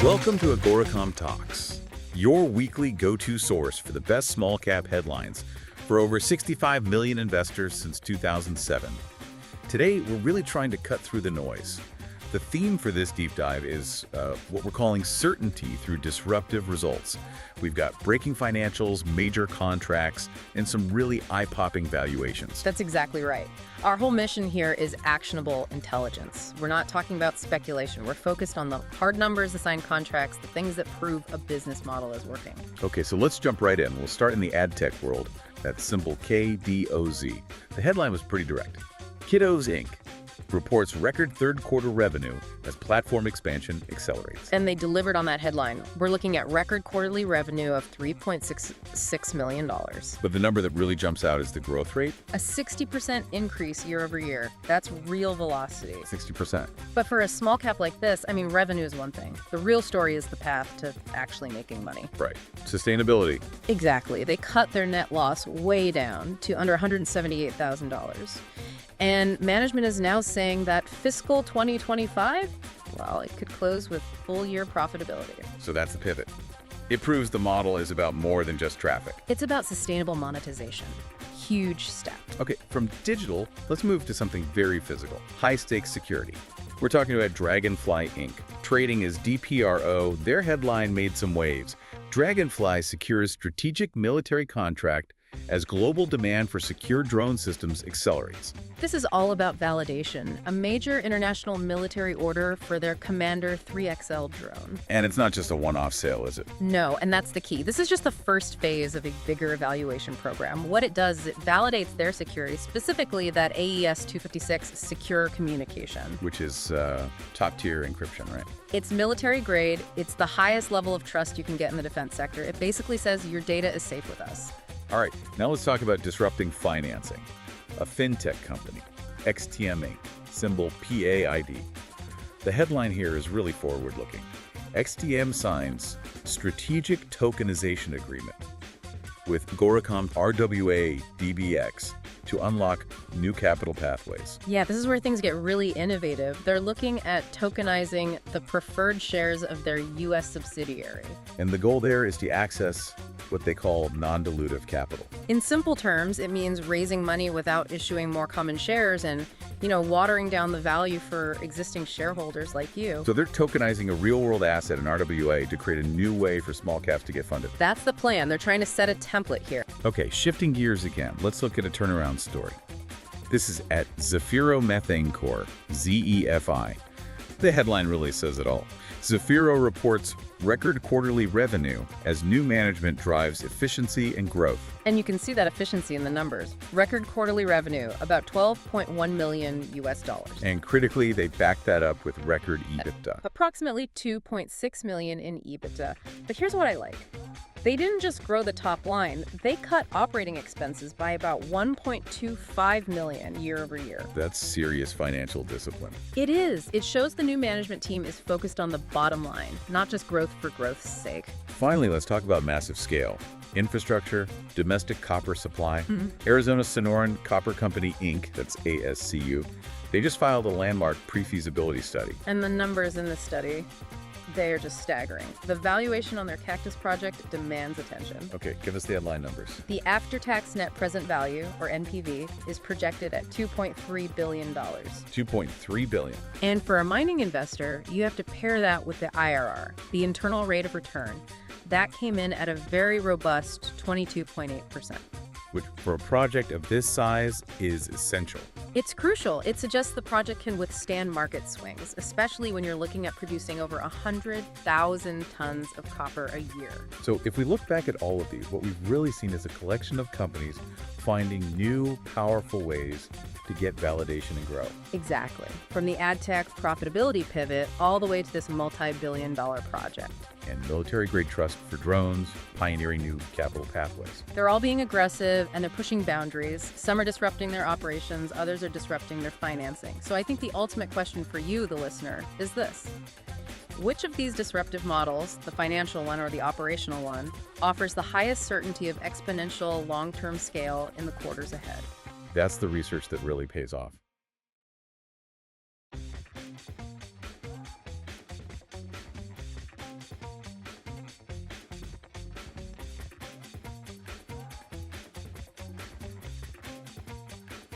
Welcome to AGORACOM Talks, your weekly go-to source for the best small-cap headlines for over 65 million investors since 2007. Today, we're really trying to cut through the noise. The theme for this deep dive is what we're calling certainty through disruptive results. We've got breaking financials, major contracts, and some really eye-popping valuations. That's exactly right. Our whole mission here is actionable intelligence. We're not talking about speculation. We're focused on the hard numbers, the signed contracts, the things that prove a business model is working. Okay, so let's jump right in. We'll start in the ad tech world. That's symbol KDOZ. The headline was pretty direct. Kidoz, Inc. reports record third-quarter revenue as platform expansion accelerates. And they delivered on that headline. We're looking at record quarterly revenue of $3.66 million. But the number that really jumps out is the growth rate. A 60% increase year over year. That's real velocity. 60%. But for a small cap like this, revenue is one thing. The real story is the path to actually making money. Right. Sustainability. Exactly. They cut their net loss way down to under $178,000. And management is now saying that fiscal 2025, well, it could close with full-year profitability. So that's the pivot. It proves the model is about more than just traffic. It's about sustainable monetization. Huge step. Okay, from digital, let's move to something very physical. High-stakes security. We're talking about Dragonfly Inc. Trading as DPRO, their headline made some waves. Dragonfly secures strategic military contract as global demand for secure drone systems accelerates. This is all about validation, a major international military order for their Commander 3XL drone. And it's not just a one-off sale, is it? No, and that's the key. This is just the first phase of a bigger evaluation program. What it does is it validates their security, specifically that AES 256 secure communication. Which is top-tier encryption, right? It's military grade. It's the highest level of trust you can get in the defense sector. It basically says your data is safe with us. All right, now let's talk about disrupting financing. A fintech company, XTM Inc., symbol PAID. The headline here is really forward-looking. XTM signs strategic tokenization agreement with AGORACOM RWA DBX to unlock new capital pathways. Yeah, this is where things get really innovative. They're looking at tokenizing the preferred shares of their U.S. subsidiary. And the goal there is to access what they call non-dilutive capital. In simple terms, it means raising money without issuing more common shares and, watering down the value for existing shareholders like you. So they're tokenizing a real-world asset in RWA to create a new way for small caps to get funded. That's the plan. They're trying to set a template here. Okay, shifting gears again, let's look at a turnaround story. This is at Zafiro Methane Corp, ZEFI. The headline really says it all. Zafiro reports record quarterly revenue as new management drives efficiency and growth. And you can see that efficiency in the numbers. Record quarterly revenue, about $12.1 million US. And critically, they back that up with record EBITDA. Approximately $2.6 million in EBITDA. But here's what I like. They didn't just grow the top line, they cut operating expenses by about $1.25 million year over year. That's serious financial discipline. It is. It shows the new management team is focused on the bottom line, not just growth for growth's sake. Finally, let's talk about massive scale. Infrastructure, domestic copper supply. Arizona Sonoran Copper Company, Inc., that's ASCU, they just filed a landmark pre-feasibility study. And the numbers in this study, they are just staggering. The valuation on their Cactus project demands attention. Okay, give us the headline numbers. The after-tax net present value, or NPV, is projected at $2.3 billion. $2.3 billion. And for a mining investor, you have to pair that with the IRR, the internal rate of return. That came in at a very robust 22.8%. Which, for a project of this size, is essential. It's crucial. It suggests the project can withstand market swings, especially when you're looking at producing over 100,000 tons of copper a year. So if we look back at all of these, what we've really seen is a collection of companies finding new, powerful ways to get validation and grow. Exactly. From the ad tech profitability pivot all the way to this multi-billion-dollar project. And military-grade trust for drones, pioneering new capital pathways. They're all being aggressive and they're pushing boundaries. Some are disrupting their operations, others are disrupting their financing. So I think the ultimate question for you, the listener, is this. Which of these disruptive models, the financial one or the operational one, offers the highest certainty of exponential long-term scale in the quarters ahead? That's the research that really pays off.